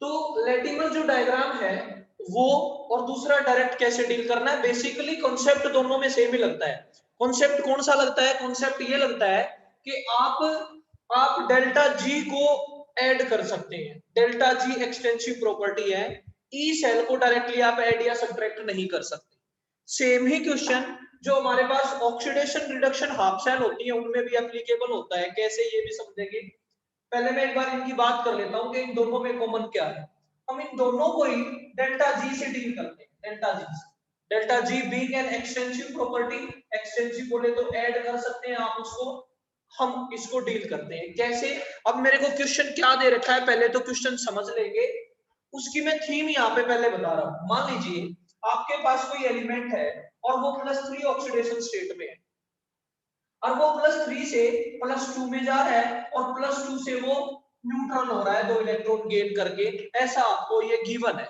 तो लेटिमर जो डायग्राम है वो और दूसरा डायरेक्ट कैसे डील करना है, बेसिकली कॉन्सेप्ट दोनों में सेम ही लगता है। कॉन्सेप्ट कौन सा लगता है? कॉन्सेप्ट ये लगता है कि आप डेल्टा जी को ऐड कर सकते हैं। डेल्टा जी एक्सटेंसिव प्रॉपर्टी है, ई सेल को डायरेक्टली आप ऐड या सब्ट्रैक्ट नहीं कर सकते। सेम ही क्वेश्चन जो हमारे पास ऑक्सीडेशन रिडक्शन हाफ सेल होती है उनमें भी एप्लीकेबल होता है। कैसे, ये भी समझेंगे। पहले मैं एक बार इनकी बात कर लेता हूं कि इन दोनों में कॉमन क्या है। हम इन दोनों को ही डेल्टा जी से डील करते हैं। डेल्टा जी से, delta G being an extensive property, extensive बोले तो ऐड कर सकते हैं आप उसको, हम इसको डील करते हैं। कैसे? अब मेरे को क्वेश्चन क्या दे रखा है, पहले तो क्वेश्चन समझ लेंगे, उसकी मैं थीम यहाँ पे पहले बता रहा हूं। मान लीजिए आपके पास कोई एलिमेंट है और वो +3 ऑक्सीडेशन स्टेट में है, और वो +3 से +2 में जा रहा है और +2 से वो न्यूट्रल हो रहा है 2 इलेक्ट्रॉन गेन करके, ऐसा आपको ये गिवन है।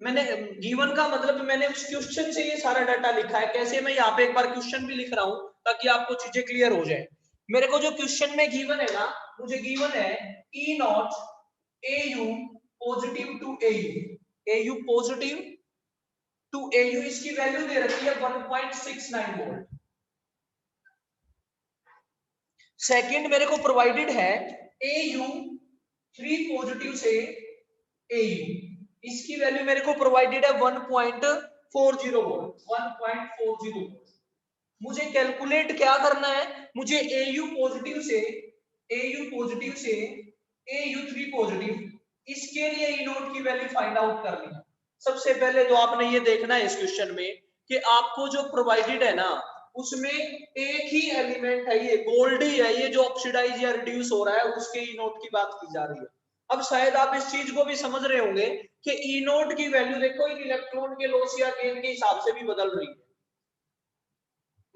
मैंने गिवन का मतलब मैंने उस क्वेश्चन से ये सारा डाटा लिखा है। कैसे? मैं यहाँ पे एक बार क्वेश्चन भी लिख रहा हूं ताकि आपको चीजें क्लियर हो जाए। मेरे को जो क्वेश्चन में गिवन है ना, मुझे गिवन है E0 AU positive to AU positive to AU, इसकी वैल्यू दे रखी है 1.69 वोल्ट। सेकंड मेरे को प्रोवाइडेड है AU 3 पॉजिटिव से AU, इसकी वैल्यू मेरे को प्रोवाइडेड है 1.40 वोल्ट। 1.40 वोल्ट मुझे कैलकुलेट क्या करना है, मुझे AU पॉजिटिव से AU 3 पॉजिटिव, इसके लिए ई नोट की वैल्यू फाइंड आउट करनी है। सबसे पहले तो आपने ये देखना है इस क्वेश्चन में कि आपको जो प्रोवाइडेड है ना उसमें एक ही एलिमेंट है, ये गोल्ड ही है, ये जो ऑक्सीडाइज या रिड्यूस हो रहा है उसके ई नोट की बात की जा रही है। अब शायद आप इस चीज को भी समझ रहे होंगे कि ई नोट की वैल्यू देखो इन इलेक्ट्रॉन के लॉस या गेन के हिसाब से भी बदल रही है।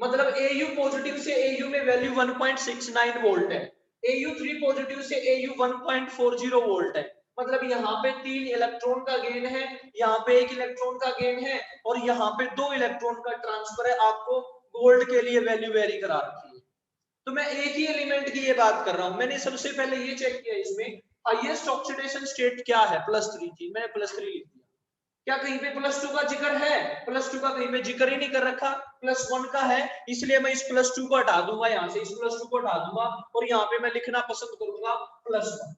मतलब AU पॉजिटिव से AU में वैल्यू 1.69 वोल्ट है, AU 3 पॉजिटिव से AU 1.40 वोल्ट है। मतलब यहाँ पे 3 इलेक्ट्रॉन का गेन है, यहाँ पे 1 इलेक्ट्रॉन का गेन है और यहाँ पे 2 इलेक्ट्रॉन का ट्रांसफर है। आपको गोल्ड के लिए वैल्यू वेरी करा रखी है। तो मैं एक ही एलिमेंट की ये बात कर रहा हूं। मैंने सबसे पहले ये चेक किया इसमें हाईएस्ट ऑक्सीडेशन स्टेट क्या है, +3 की, मैंने +3 लिख दिया। क्या कहीं पे +2 का जिक्र है? +2 का कहीं पे जिक्र ही नहीं कर रखा। +1 का है, इसलिए मैं इस +2 को हटा दूंगा, यहाँ से इस +2 को हटा दूंगा और यहाँ पे मैं लिखना पसंद करूंगा +1।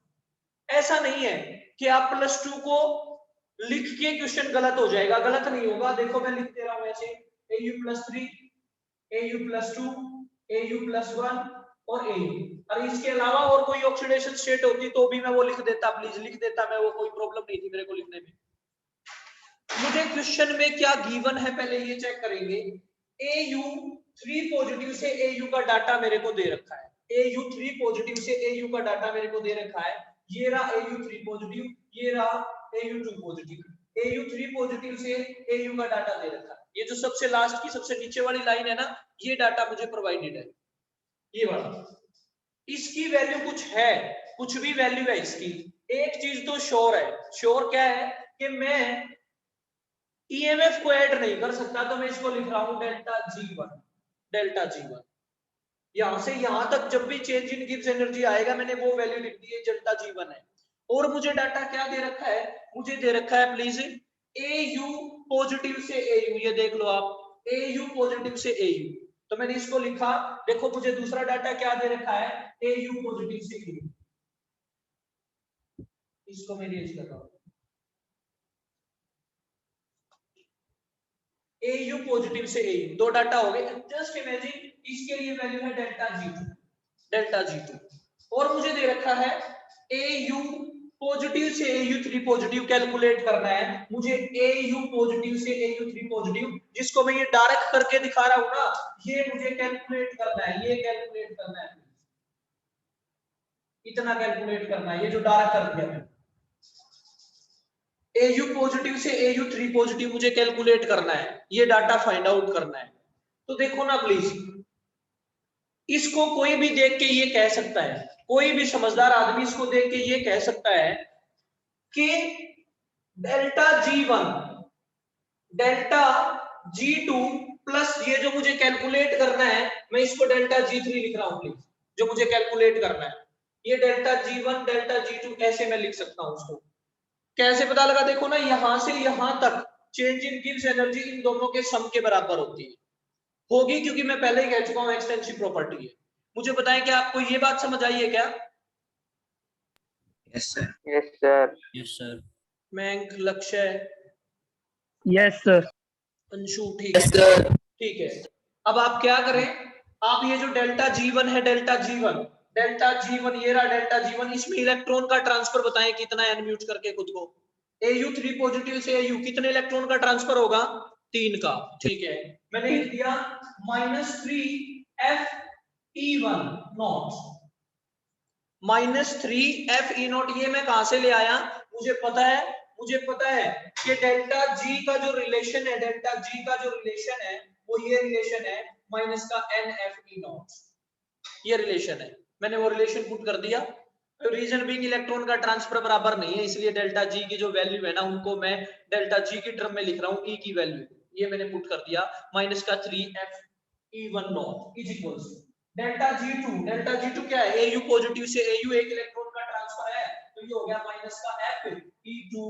ऐसा नहीं है कि आप +2 को लिख के क्वेश्चन गलत हो जाएगा, गलत नहीं होगा। देखो मैं लिख दे रहा हूं ऐसे AU +3 AU +2 AU +1 और AU। और इसके अलावा और कोई ऑक्सीडेशन स्टेट होती तो भी मैं वो लिख देता, प्लीज लिख देता मैं, वो कोई प्रॉब्लम नहीं थी मेरे को लिखने में। मुझे क्वेश्चन में क्या गिवन है पहले ये चेक करेंगे। AU 3 पॉजिटिव से AU का डाटा मेरे को दे रखा है, AU 3 पॉजिटिव से AU का डाटा मेरे को दे रखा है। ये रहा AU 3 पॉजिटिव, ये रहा AU 2 पॉजिटिव। AU 3 पॉजिटिव से AU का डाटा दे रखा है। ये जो सबसे लास्ट की सबसे नीचे वाली लाइन है ना, ये डाटा मुझे प्रोवाइडेड है, ये वाला। इसकी वैल्यू कुछ है, कुछ भी वैल्यू है इसकी। एक चीज तो श्योर है, श्योर क्या है कि मैं EMF को ऐड नहीं कर सकता, तो मैं इसको लिख रहा हूं डेल्टा G1। डेल्टा G1 यहां से यहां तक जब भी चेंज इन गिब्स एनर्जी आएगा मैंने वो वैल्यू लिख दी है, डेल्टा G1 है। और मुझे डाटा क्या दे रखा है, मुझे दे रखा है प्लीज AU पॉजिटिव से AU, ये देख लो आप, AU पॉजिटिव से AU। तो मैंने इसको लिखा, देखो मुझे दूसरा डाटा क्या दे रखा है, AU पॉजिटिव से AU। इसको मैं रेज कर रहा हूं, AU पॉजिटिव से AU, दो डाटा हो गए। जस्ट इमेजिन इसके लिए वैल्यू है डेल्टा G2, डेल्टा G2। और मुझे दे रखा है AU पॉजिटिव से AU 3 पॉजिटिव कैलकुलेट करना है मुझे। AU पॉजिटिव से AU 3 पॉजिटिव, जिसको मैं ये डायरेक्ट करके दिखा रहा हूं ना, ये मुझे कैलकुलेट करना है, ये कैलकुलेट करना है, इतना कैलकुलेट करना है, ये जो डायरेक्ट कर दिया मैंने। AU पॉजिटिव से AU 3 पॉजिटिव मुझे कैलकुलेट करना है, ये डाटा फाइंड आउट करना है। तो देखो ना प्लीज, इसको कोई भी देख के ये कह सकता है, कोई भी समझदार आदमी इसको देख के ये कह सकता है कि delta G1 delta G2 plus ये जो मुझे कैलकुलेट करना है, मैं इसको डेल्टा G3 लिख रहा हूं प्लीज, जो मुझे कैलकुलेट करना है। ये डेल्टा G1 डेल्टा G2 ऐसे मैं लिख सकता हूं उसको। कैसे पता लगा? देखो ना, यहां से यहां तक change in gives energy in दोनों के सम के बराबर होती है, होगी, क्योंकि मैं पहले ही कह चुका हूं एक्सटेंसिव प्रॉपर्टी है। मुझे बताएं क्या आपको ये बात समझ आई है क्या? Yes sir. Yes sir. Yes sir. मैं, लक्ष्य, यस सर। अंशु, ठीक है, ठीक है। अब आप क्या करें, आप ये जो डेल्टा G1 है, डेल्टा G1 ये रहा डेल्टा G1, इसमें इलेक्ट्रॉन का ट्रांसफर बताएं कितना है, अनम्यूट करके खुद को। Au3 पॉजिटिव से Au कितने इलेक्ट्रॉन का ट्रांसफर होगा? 3 का, ठीक है। मैंने लिख दिया -3 -3 FE0। ये मैं कहां से ले आया? मुझे पता है कि डेल्टा G का जो रिलेशन है, वो ये रिलेशन है माइनस का NFE0, ये रिलेशन है। मैंने वो रिलेशन पुट कर दिया। तो रीजन बीइंग इलेक्ट्रॉन का ट्रांसफर बराबर नहीं है, इसलिए डेल्टा G की जो वैल्यू है ना, उनको मैं डेल्टा G की टर्म में लिख रहा हूँ, E की वैल्यू, ये मैंने पुट कर दिया माइनस का 3FE10 is equals delta G2 क्या है? Au पॉजिटिव से Au एक इलेक्ट्रॉन का ट्रांसफर है, तो ये हो गया माइनस का FE20।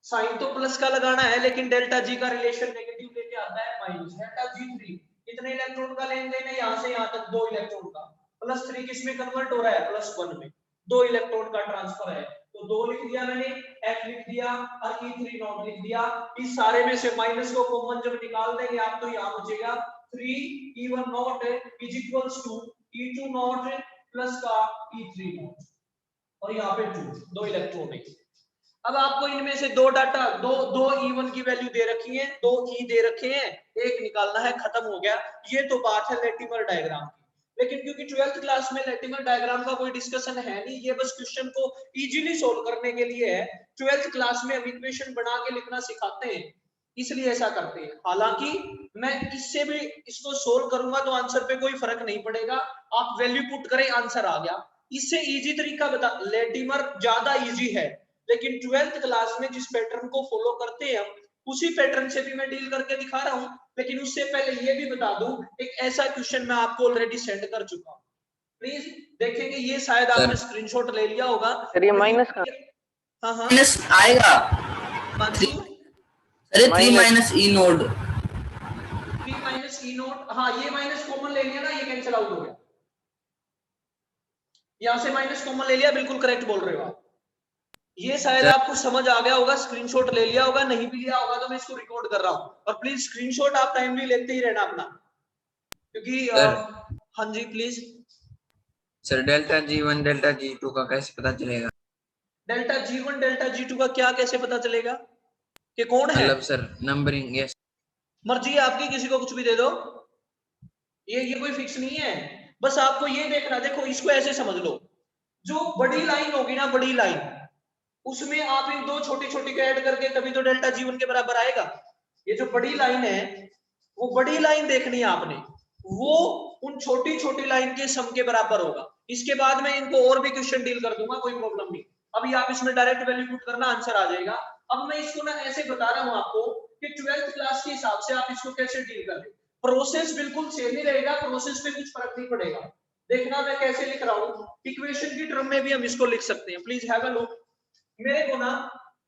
साइन तो प्लस का लगाना है, लेकिन डेल्टा G का रिलेशन नेगेटिव लेके आता है माइनस। डेल्टा G3 कितने इलेक्ट्रॉन का लेन देन है? यहां से यहां तक 2 इलेक्ट्रॉन का, प्लस 3 किस में कन्वर्ट हो रहा है? +1 में। 2 इलेक्ट्रॉन का ट्रांसफर है, तो 2 लिख दिया मैंने, F लिख दिया और E30 लिख दिया। इस सारे में से माइनस को कॉमन जब निकाल देंगे आप, तो यहां बचेगा 3E10 is equals to E20 plus का E30, और यहाँ पे 2 इलेक्ट्रॉन है। अब आपको इनमें से दो डाटा, दो E1 की वैल्यू दे रखी है, 2 E दे रखे हैं, एक निकालना है, खत्म हो गया। ये तो बात है लेटिमर डायग्राम की, लेकिन क्योंकि 12th क्लास में लेटिमर डायग्राम का कोई डिस्कशन है नहीं, ये बस क्वेश्चन को इजीली सोल्व करने के लिए है। 12th क्लास में हम इक्वेशन बना के लिखना सिखाते हैं, इसलिए ऐसा करते हैं। हालांकि मैं इससे भी इसको सोल्व करूंगा तो आंसर पे कोई फर्क नहीं पड़ेगा, आप वैल्यू पुट करें, आंसर आ गया। इससे इजी तरीका बता, लेटिमर ज्यादा इजी है, लेकिन 12th क्लास में जिस पैटर्न को फॉलो करते हैं हम, उसी पैटर्न से भी मैं डील करके दिखा रहा हूं। लेकिन उससे पहले ये भी बता दूं, एक ऐसा क्वेश्चन मैं आपको ऑलरेडी सेंड कर चुका हूं, प्लीज देखेंगे। ये शायद आपने स्क्रीनशॉट ले लिया होगा। सर ये माइनस का, हाँ हाँ माइनस आएगा। मानसू, अरे 3 E0। 3 E0, हाँ ये माइनस कॉमन ले लिया ना, ये कैंसिल आउट हो गया, यहां से माइनस कॉमन ले लिया, बिल्कुल करेक्ट बोल रहे हो आप। ये शायद आपको समझ आ गया होगा, स्क्रीनशॉट ले लिया होगा, नहीं भी लिया होगा तो मैं इसको रिकॉर्ड कर रहा हूं। और प्लीज स्क्रीनशॉट आप टाइमली लेते ही रहना अपना, क्योंकि हाँ जी please. Sir delta G1 delta G2 का कैसे पता चलेगा? डेल्टा G1 डेल्टा G2 का क्या कैसे पता चलेगा कि कौन है? मतलब सर नंबरिंग, यस। मर्जी है आपकी, किसी को कुछ भी दे दो, ये कोई फिक्स नहीं है। बस आपको ये देखना, देखो इसको ऐसे समझ लो, जो बड़ी लाइन होगी ना, बड़ी लाइन, उसमें आप इन दो छोटी छोटी को ऐड करके तभी तो डेल्टा G1 के बराबर आएगा। ये जो बड़ी लाइन है, वो बड़ी लाइन देखनी है आपने, वो उन छोटी छोटी लाइन के सम के बराबर होगा। इसके बाद मैं इनको और भी क्वेश्चन डील कर दूंगा, कोई प्रॉब्लम नहीं। अभी आप इसमें डायरेक्ट वैल्यू पुट करना, आंसर आ जाएगा। अब मैं इसको ना ऐसे बता रहा हूं आपको कि 12th क्लास के हिसाब से आप इसको कैसे डील करें। प्रोसेस बिल्कुल सेम ही रहेगा, प्रोसेस में कुछ फर्क नहीं पड़ेगा। देखना मैं कैसे लिख रहा हूं, इक्वेशन की टर्म में भी हम इसको लिख सकते हैं। Please have a look. मेरे को ना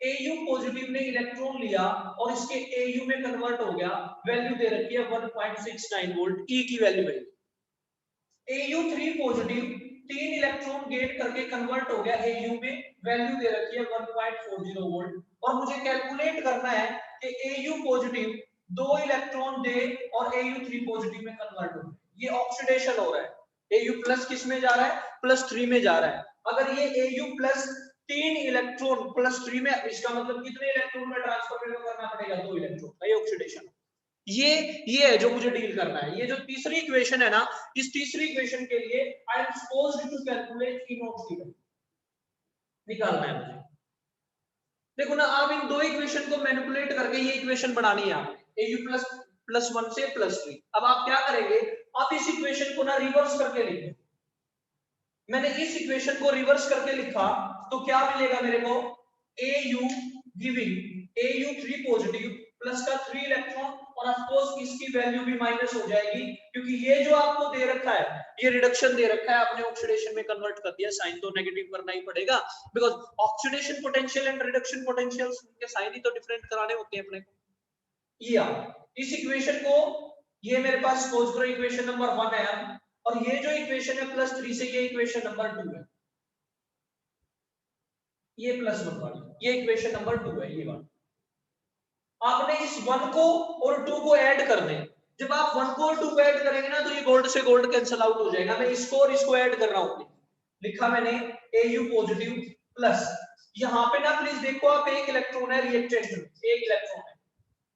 Au पॉजिटिव ने इलेक्ट्रॉन लिया और इसके Au में कन्वर्ट हो गया, वैल्यू दे रखी है 1.69 वोल्ट, E की वैल्यू है। Au3 पॉजिटिव 3 इलेक्ट्रॉन गेन करके कन्वर्ट हो गया Au में, वैल्यू दे रखी है 1.40 वोल्ट। और मुझे कैलकुलेट करना है कि Au पॉजिटिव 2 इलेक्ट्रॉन दे और Au3 पॉजिटिव में कन्वर्ट हो, ये ऑक्सीडेशन हो रहा है। Au प्लस किस में जा रहा है? +3 में जा रहा है। अगर ये Au प्लस 3 इलेक्ट्रॉन +3 में, इसका मतलब कितने इलेक्ट्रॉन का ट्रांसफर करना पड़ेगा? 2 इलेक्ट्रॉन का, ये ऑक्सीडेशन। ये है जो मुझे डील करना है। ये जो तीसरी इक्वेशन है ना, इस तीसरी इक्वेशन के लिए I am supposed to calculate E0 की वैल्यू निकालना है मुझे। देखो ना, आप इन दो इक्वेशन को मैनिपुलेट करके ये इक्वेशन बनानी है आपने, Au +1 से +3। अब आप क्या करेंगे, आप इस इक्वेशन को ना रिवर्स करके लिखें। मैंने इस इक्वेशन को रिवर्स करके लिखा तो क्या मिलेगा मेरे को? Au giving Au3 positive plus का 3 इलेक्ट्रॉन, और ऑफ कोर्स इसकी वैल्यू भी माइनस हो जाएगी क्योंकि ये जो आपको दे रखा है ये रिडक्शन दे रखा है, आपने ऑक्सीडेशन में कन्वर्ट कर दिया, साइन तो नेगेटिव करना ही पड़ेगा because oxidation potential and reduction potential के साइन ही तो डिफरेंट कराने होते हैं अपने को। ये इस इक्वेशन को, ये मेरे पास सपोज करो इक्वेशन नंबर 1 है, और ये जो इक्वेशन है +3 से ये इक्वेशन नंबर 2 है, ये +1 वाली, ये इक्वेशन नंबर 2 है, ये वाली। आपने इस 1 को और 2 को ऐड करने, जब आप 1 को और 2 को ऐड करेंगे ना तो ये गोल्ड से गोल्ड कैंसिल आउट हो जाएगा। मैं इसको और इसको ऐड कर रहा हूं, लिखा मैंने Au पॉजिटिव प्लस, यहां पे ना प्लीज देखो आप, एक इलेक्ट्रॉन है रिएक्टेंट में, एक इलेक्ट्रॉन है,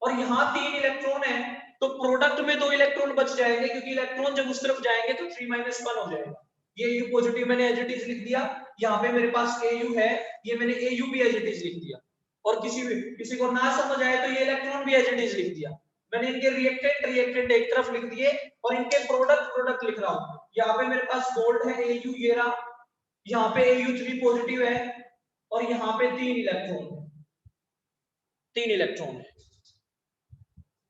और यहाँ 3 इलेक्ट्रॉन है, तो प्रोडक्ट में 2 इलेक्ट्रॉन बच जाएंगे क्योंकि इलेक्ट्रॉन जब उस तरफ जाएंगे तो 3 - 1 हो जाएगा। ये Au पॉजिटिव मैंने एज इट इज लिख दिया, यहाँ पे मेरे पास Au है, ये मैंने Au भी एज इट इज लिख दिया, और किसी को ना समझ आए तो ये इलेक्ट्रॉन भी एज इट इज लिख दिया। मैंने इनके रिएक्टेंट एक तरफ लिख दिए और इनके प्रोडक्ट लिख रहा हूँ। यहाँ पे मेरे पास गोल्ड है Au, ये रहा, यहाँ पे Au3 पॉजिटिव है, और यहाँ पे 3 इलेक्ट्रॉन है।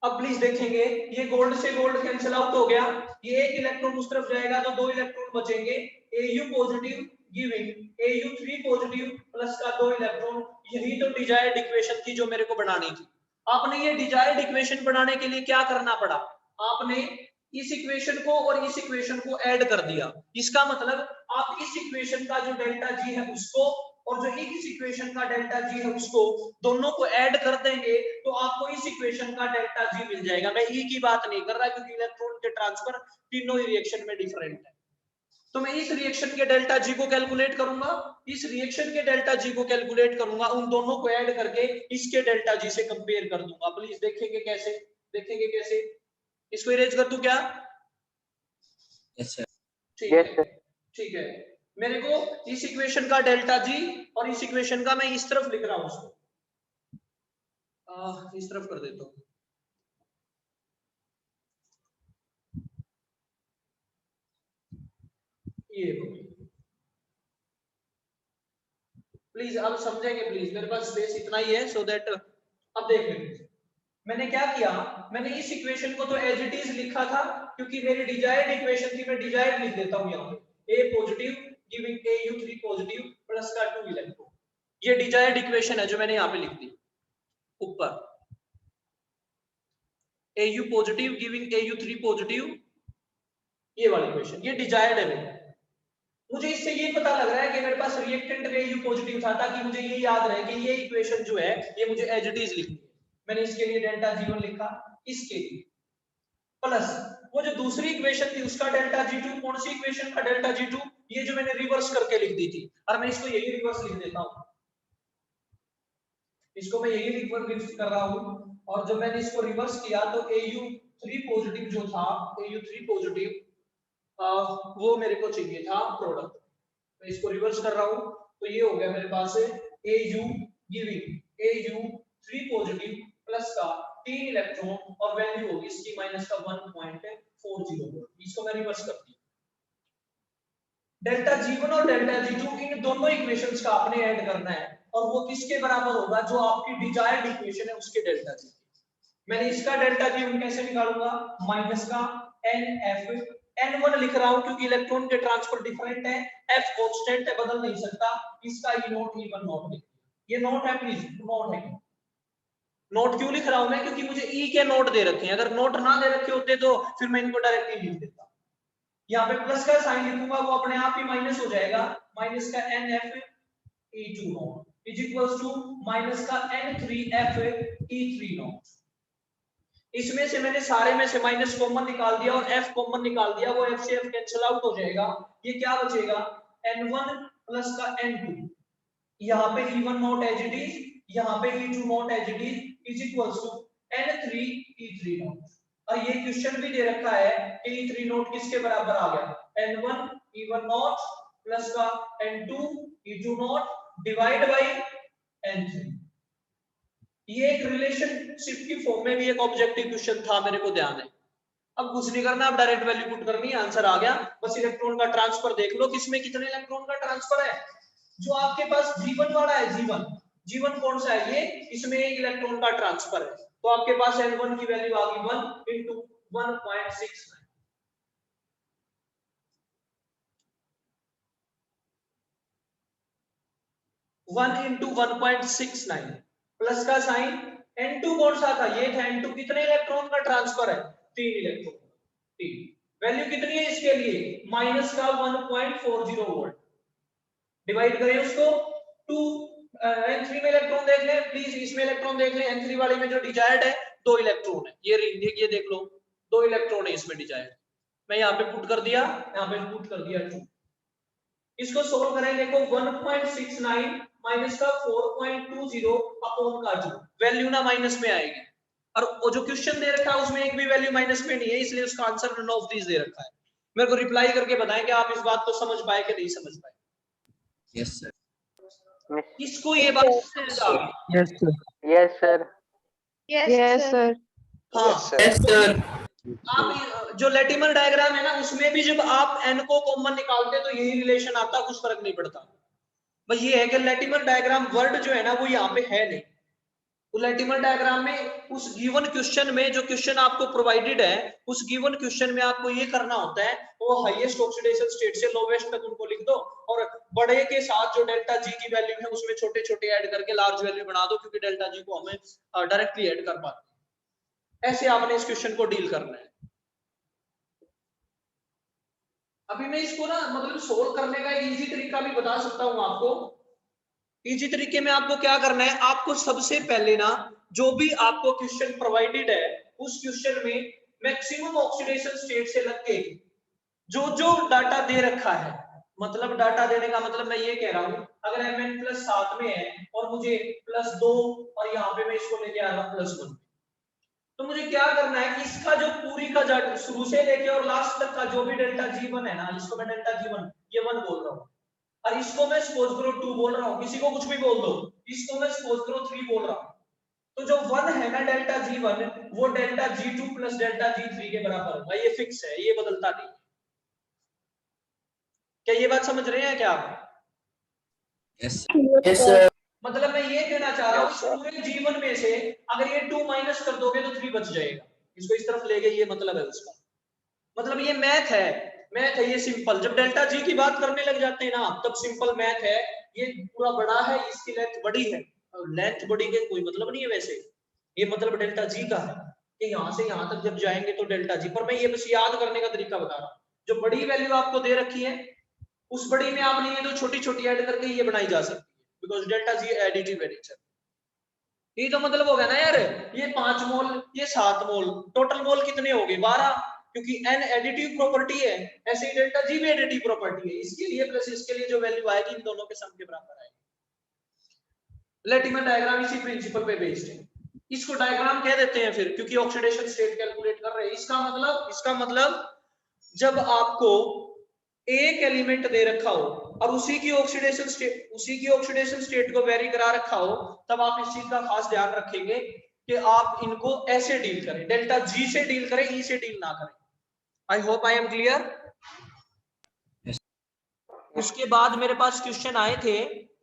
अब प्लीज देखेंगे, ये गोल्ड से गोल्ड कैंसिल आउट हो गया, ये एक इलेक्ट्रॉन उस तरफ जाएगा तो 2 इलेक्ट्रॉन बचेंगे, Au positive giving Au3 positive plus का 2 इलेक्ट्रॉन। यही तो डिजायर्ड इक्वेशन थी जो मेरे को बनानी थी। आपने ये डिजायर्ड इक्वेशन बनाने के लिए क्या करना पड़ा, आपने इस इक्वेशन को और इस इक्वेशन को ऐड कर दिया। इसका मतलब आप इस इक्वेशन का जो डेल्टा जी है उसको और जो इस इक्वेशन का डेल्टा जी है उसको, दोनों को ऐड कर देंगे तो आपको इस इक्वेशन का डेल्टा जी मिल जाएगा। मैं ई की बात नहीं कर रहा क्योंकि इलेक्ट्रॉन के ट्रांसफर तीनों ही रिएक्शन में डिफरेंट है। तो मैं इस रिएक्शन के डेल्टा जी को कैलकुलेट करूंगा, इस रिएक्शन के डेल्टा जी को कैलकुलेट करूंगा, उन दोनों को ऐड करके इसके डेल्टा जी से कंपेयर कर दूंगा। प्लीज देखेंगे कैसे, इसको इरेज कर दूं क्या? Yes sir. ठीक है, मेरे को इस इक्वेशन का डेल्टा जी और इस इक्वेशन का मैं इस तरफ लिख रहा हूं, उसको इस तरफ कर देता हूं। ये प्लीज अब समझेंगे, प्लीज मेरे पास स्पेस इतना ही है सो दैट अब देख लेंगे। मैंने क्या किया, मैंने इस इक्वेशन को तो एज इट इज लिखा था क्योंकि मेरी डिजायर्ड इक्वेशन थी, मैं डिजायर्ड लिख देता हूं यहाँ पे, A positive giving Au3 positive plus का 2 इलेक्ट्रॉन। ये डिजायर्ड इक्वेशन है जो मैंने यहाँ पे लिख दी ऊपर, Au positive giving Au3 positive, ये वाली इक्वेशन, ये डिजायर्ड है मेरी। मुझे इससे ये पता लग रहा है कि मेरे पास रिएक्टेंट में Au पॉजिटिव था, ताकि मुझे ये याद रहे कि ये इक्वेशन जो है ये मुझे एज इट इज लिखनी है। मैंने इसके लिए डेल्टा G1 लिखा, इसके लिए प्लस वो जो दूसरी इक्वेशन थी उसका डेल्टा G2। कौन सी इक्वेशन का डेल्टा G2? ये जो मैंने रिवर्स करके लिख दी थी, और मैं इसको यही रिवर्स लिख देता हूं, इसको मैं यही रिवर्स कर रहा हूं। और जब मैंने इसको रिवर्स किया तो Au3 पॉजिटिव जो था, Au3 पॉजिटिव वो मेरे को चाहिए था प्रोडक्ट, मैं इसको रिवर्स कर रहा हूं तो ये हो गया मेरे पास Au giving Au3 positive plus का 3 इलेक्ट्रॉन, और वैल्यू होगी इसकी माइनस का 1.40 वोल्ट। इसको मैं रिवर्स कर दिया। डेल्टा G1 और डेल्टा G2 इन दोनों इक्वेशंस का आपने ऐड करना है, और वो किसके बराबर होगा, जो आपकी डिजायर्ड इक्वेशन है उसके डेल्टा G। मैंने इसका डेल्टा G1 कैसे निकालूंगा, माइनस का NF, N1 लिख रहा हूं क्योंकि इलेक्ट्रॉन के ट्रांसफर डिफरेंट है, F कांस्टेंट है, बदल नहीं सकता। इसका E0 E1 नोट लिख, ये नोट है प्लीज, नोट है। नोट क्यों लिख रहा हूं मैं, क्योंकि मुझे ई के नोट दे रखे हैं, अगर नोट ना दे रखे होते तो फिर मैं इनको डायरेक्टली लिख देता। यहाँ पे प्लस का साइन लिखूंगा, वो अपने आप ही माइनस हो जाएगा, माइनस का NF E2 naught is equals to minus का N3F E3 नोट। इसमें से मैंने सारे में से माइनस कॉमन निकाल दिया और F कॉमन निकाल दिया, वो F से F कैंसिल आउट हो जाएगा। ये क्या बचेगा, N1 प्लस का N2, यहाँ पे E1 note as it is, यहाँ पे E2 naught as it is equals to N3 E3 naught. और ये क्वेश्चन भी दे रखा है कि E3 नोट किसके बराबर आ गया, N1 E1 नोट प्लस का N2 E2 note divide by N3। ये एक रिलेशनशिप की फॉर्म में भी एक ऑब्जेक्टिव क्वेश्चन था, मेरे को ध्यान है। अब कुछ नहीं करना, अब डायरेक्ट वैल्यू पुट करनी है, आंसर आ गया। बस इलेक्ट्रॉन का ट्रांसफर देख लो, किसमें कितने इलेक्ट्रॉन का ट्रांसफर है। जो आपके पास G1 वाला है, G1 कौन सा है, ये इसमें एक इलेक्ट्रॉन का ट्रांसफर है। तो आपके पास N1 की वैल्यू आ गई 1 into 1.69। 1 into 1.69 प्लस का साइन N2 कौन सा था, ये था N2। कितने इलेक्ट्रॉन का ट्रांसफर है, 3 इलेक्ट्रॉन। 3 वैल्यू कितनी है इसके लिए, माइनस का 1.40 वोल्ट। डिवाइड करें उसको 2 N3 में इलेक्ट्रॉन देख लें प्लीज, इसमें इलेक्ट्रॉन देख लें। N3 वाले में जो डिजायर्ड है 2 इलेक्ट्रॉन है, ये देख लो 2 इलेक्ट्रॉन है इसमें डिजायर्ड। मैं यहाँ पे पुट कर दिया, यहाँ पे पुट कर दिया 2। इसको सोल्व करें, देखो 1.69 माइनस का 4.20 अपॉन का 2, वैल्यू ना माइनस में आएगी। और वो जो क्वेश्चन दे रखा है उसमें एक भी वैल्यू माइनस में नहीं है, इसलिए उसका आंसर नन ऑफ दीज दे रखा है। मेरे को रिप्लाई करके बताएं कि आप इस बात को समझ पाए कि नहीं समझ पाए। Yes sir. इसको ये बात समझ आ गई। Yes, sir. Yes, sir. Yes, sir. हाँ यस सर। आप जो लेटिमर डायग्राम है ना उसमें भी जब आप n को कॉमन निकालते तो यही रिलेशन आता, कुछ फर्क नहीं पड़ता। बस ये है कि लेटिमर डायग्राम वर्ड जो है ना वो यहाँ पे है नहीं। तो लेटिमर डायग्राम में उस गिवन क्वेश्चन में जो क्वेश्चन आपको प्रोवाइडेड है उस गिवन क्वेश्चन में आपको ये करना होता है, वो हाईएस्ट ऑक्सीडेशन स्टेट से लोवेस्ट तक उनको लिख दो और बड़े के साथ जो डेल्टा जी की वैल्यू है उसमें छोटे छोटे ऐड करके लार्ज वैल्यू बना दो, क्योंकि डेल्टा जी को हमें डायरेक्टली ऐड कर पाते हैं। ऐसे आपने इस क्वेश्चन को डील करना है। अभी मैं इसको ना मतलब सोल्व करने का एक इजी तरीका भी बता सकता हूं आपको। इजी तरीके में आपको क्या करना है, आपको सबसे पहले ना जो भी आपको क्वेश्चन प्रोवाइडेड है उस क्वेश्चन में मैक्सिमम ऑक्सीडेशन स्टेट से लग के जो जो डाटा दे रखा है, मतलब डाटा देने का मतलब मैं ये कह रहा हूं अगर Mn+7 में है और मुझे +2 और यहाँ पे मैं इसको लेके आ रहा हूँ +1, तो मुझे क्या करना है, इसका जो पूरी का शुरू से लेके और लास्ट तक का जो भी डेल्टा G1 है ना, इसको मैं डेल्टा G1 ये 1 बोल रहा हूँ और इसको मैं सपोज करो 2 बोल रहा हूँ, किसी को कुछ भी बोल दो, इसको मैं सपोज करो 3 बोल रहा हूँ। तो जो 1 है ना डेल्टा G1 वो delta G2 plus delta G3 के बराबर होगा, ये फिक्स है, ये बदलता नहीं। क्या ये बात समझ रहे हैं क्या आप? Yes Yes, sir. मतलब मैं ये कहना चाह रहा हूँ इस पूरे G1 में से अगर ये 2 माइनस कर दोगे तो 3 बच जाएगा, इसको इस तरफ ले गए, ये मतलब है उसका। मतलब ये मैथ है ये सिंपल। जब डेल्टा जी की बात करने लग जाते हैं ना तब सिंपल मैथ है। ये पूरा बड़ा है, इसकी लेंथ बड़ी है, लेंथ बड़ी के कोई मतलब नहीं है वैसे, ये मतलब डेल्टा जी का है कि यहाँ से यहाँ तक जब जाएंगे तो डेल्टा जी। पर मैं ये बस याद करने का तरीका बता रहा हूँ, जो बड़ी वैल्यू आपको दे रखी है उस बड़ी में आपने ये जो छोटी छोटी ऐड करके ये बनाई जा सकती है, because delta G additive nature. ये तो मतलब हो गया ना यार, ये 5 मोल ये 7 मोल, टोटल मोल कितने हो गए 12, क्योंकि n एडिटिव प्रॉपर्टी है, ऐसे ही डेल्टा जी भी एडिटिव प्रॉपर्टी है, इसके लिए प्लस इसके लिए जो वैल्यू आएगी इन दोनों के सम के बराबर आएगी। लेटिमर डायग्राम इसी प्रिंसिपल पे बेस्ड है, इसको डायग्राम कह देते हैं फिर, क्योंकि ऑक्सीडेशन स्टेट कैलकुलेट कर रहे हैं। इसका मतलब जब आपको एक एलिमेंट दे रखा हो और उसी की ऑक्सीडेशन स्टेट को वेरी करा रखा हो, तब आप इस चीज का खास ध्यान रखेंगे कि आप इनको ऐसे डील करें, डेल्टा जी से डील करें, ई से डील ना करें। I hope I am clear. उसके बाद मेरे पास क्वेश्चन आए थे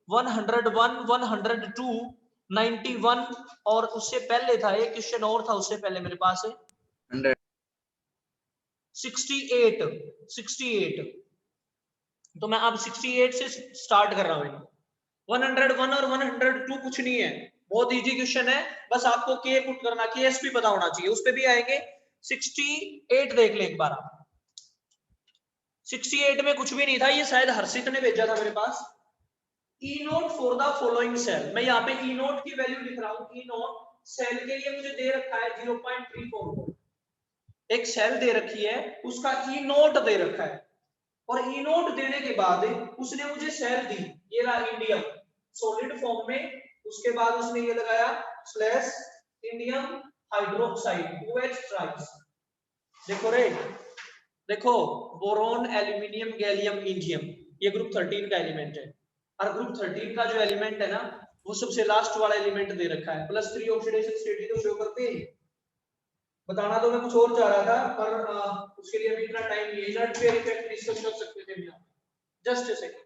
101, 102, 91 और उससे पहले था एक क्वेश्चन और था उससे पहले मेरे पास 68। तो मैं अब 68 से स्टार्ट कर रहा हूँ। 101 और 102 कुछ नहीं है, बहुत इजी क्वेश्चन है, बस आपको के पुट करना, केएसपी पता होना चाहिए, उस पे भी आएंगे। 68 देख ले एक बार आप। 68 में कुछ भी नहीं था, ये शायद हर्षित ने भेजा था मेरे पास। E naught for the following cell, मैं यहाँ पे ई नोट की वैल्यू लिख रहा हूँ। ई नोट सेल के लिए मुझे दे रखा है 0.34, एक सेल दे रखी है उसका ई नोट दे रखा है, और ई नोट देने के बाद उसने मुझे सेल दी, ये रहा इंडियम सॉलिड फॉर्म में। उसके बाद उसने ये लगाया स्लैश इंडियम हाइड्रोक्साइड OH ट्राइस। देखो रे, देखो बोरोन एल्यूमिनियम गैलियम इंडियम, ये ग्रुप 13 का एलिमेंट है, और ग्रुप 13 का जो एलिमेंट है ना वो सबसे लास्ट वाला एलिमेंट दे रखा है। +3 ऑक्सीडेशन स्टेट ही तो शो करते हैं। बताना तो मैं कुछ और चाह रहा था, पर उसके लिए अभी इतना टाइम नहीं है। इनर्ट पेयर इफेक्ट डिस्कस कर सकते थे हम, just a second.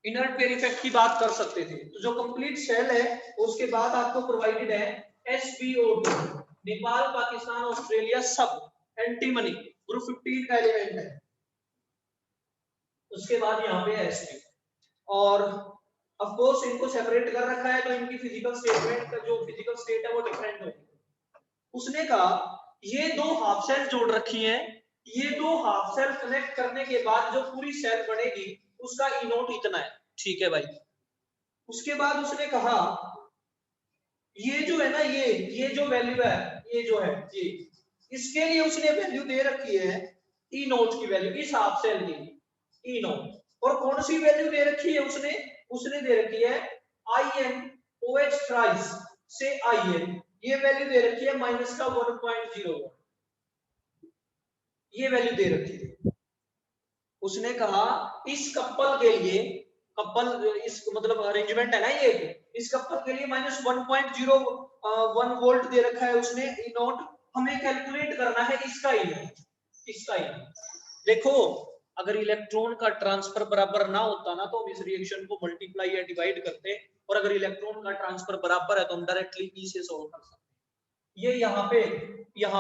Inert pair effect की बात कर सकते थे। तो जो कंप्लीट सेल है उसके बाद आपको प्रोवाइडेड है SpO2, नेपाल, पाकिस्तान, ऑस्ट्रेलिया सब एंटीमनी ग्रुप 15 का एलिमेंट है। उसके बाद यहाँ पे Sp और ऑफ कोर्स इनको सेपरेट कर रखा है तो इनकी फिजिकल स्टेटमेंट का जो फिजिकल स्टेट है वो डिफरेंट होगी। उसने कहा ये दो हाफ सेल जोड़ रखी हैं, ये दो हाफ सेल कनेक्ट करने के बाद जो पूरी सेल बनेगी उसका ई नोट इतना है, ठीक है भाई। उसके बाद उसने कहा ये जो है ना ये जो वैल्यू है, ये जो है ये, इसके लिए उसने वैल्यू दे रखी है ई नोट की वैल्यू, इस हाफ सेल की ई नोट। और कौन सी वैल्यू दे रखी है उसने दे रखी है InOH थ्राइस से IN, ये वैल्यू दे रखी है माइनस का 1.01, ये वैल्यू दे रखी है। उसने कहा इस कपल के लिए, कपल इस मतलब अरेंजमेंट है ना ये, इस कपल के लिए माइनस 1.01 वोल्ट दे रखा है उसने ई नोट, हमें कैलकुलेट करना है इसका ई नोट, इसका ई नोट। देखो अगर इलेक्ट्रॉन का ट्रांसफर बराबर ना होता ना तो हम इस रिएक्शन को मल्टीप्लाई या डिवाइड करते, और अगर इलेक्ट्रॉन का ट्रांसफर बराबर है तो हम डायरेक्टली ई से सॉल्व कर सकते। ये यहाँ